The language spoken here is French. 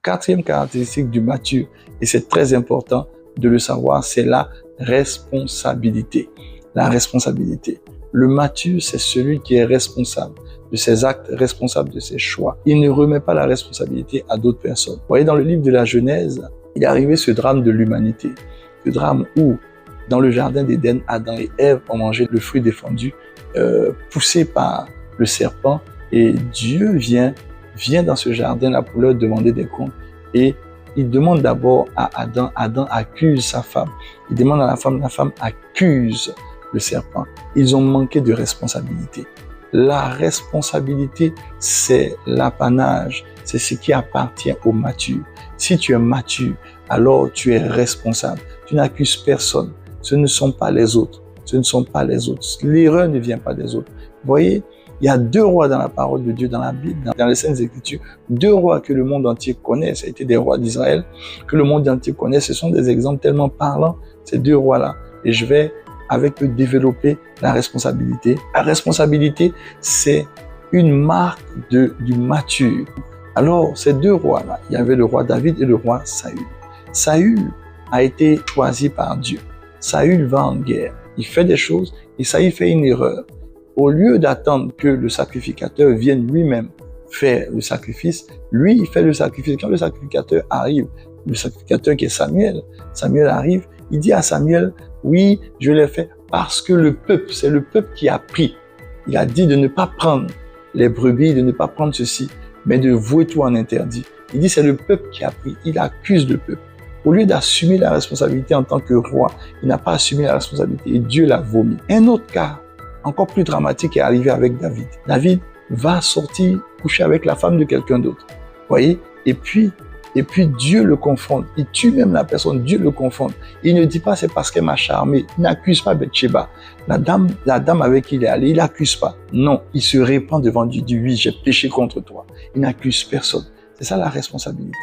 quatrième caractéristique du mature, et c'est très important de le savoir, c'est la responsabilité. La responsabilité. Le mature, c'est celui qui est responsable de ses actes, responsable de ses choix. Il ne remet pas la responsabilité à d'autres personnes. Vous voyez, dans le livre de la Genèse, il est arrivé ce drame de l'humanité. Ce drame où, dans le jardin d'Éden, Adam et Ève ont mangé le fruit défendu, poussé par le serpent, et Dieu vient dans ce jardin-là pour leur demander des comptes. Et il demande d'abord à Adam, Adam accuse sa femme. Il demande à la femme accuse le serpent. Ils ont manqué de responsabilité. La responsabilité, c'est l'apanage, c'est ce qui appartient aux matures. Si tu es mature, alors tu es responsable. Tu n'accuses personne. Ce ne sont pas les autres. Ce ne sont pas les autres. L'erreur ne vient pas des autres. Vous voyez, il y a 2 rois dans la parole de Dieu, dans la Bible, dans les Saintes Écritures. 2 rois que le monde entier connaît. Ça a été des rois d'Israël que le monde entier connaît. Ce sont des exemples tellement parlants, ces 2 rois-là. Et je vais avec eux développer la responsabilité. La responsabilité, c'est une marque du mature. Alors, ces 2 rois-là, il y avait le roi David et le roi Saül. Saül a été choisi par Dieu. Saül va en guerre. Il fait des choses et Saül fait une erreur. Au lieu d'attendre que le sacrificateur vienne lui-même faire le sacrifice, lui, il fait le sacrifice. Quand le sacrificateur arrive, le sacrificateur qui est Samuel arrive, il dit à Samuel, oui, je l'ai fait parce que le peuple, c'est le peuple qui a pris. Il a dit de ne pas prendre les brebis, de ne pas prendre ceci, mais de vouer tout en interdit. Il dit c'est le peuple qui a pris. Il accuse le peuple. Au lieu d'assumer la responsabilité en tant que roi, il n'a pas assumé la responsabilité et Dieu l'a vomi. Un autre cas, encore plus dramatique, est arrivé avec David. David va sortir coucher avec la femme de quelqu'un d'autre. Vous voyez? Et puis Dieu le confronte. Il tue même la personne, Dieu le confronte. Il ne dit pas c'est parce qu'elle m'a charmé. Il n'accuse pas Bathsheba. La dame avec qui il est allé, il n'accuse pas. Non, il se répand devant Dieu. Il dit oui, j'ai péché contre toi. Il n'accuse personne. C'est ça la responsabilité.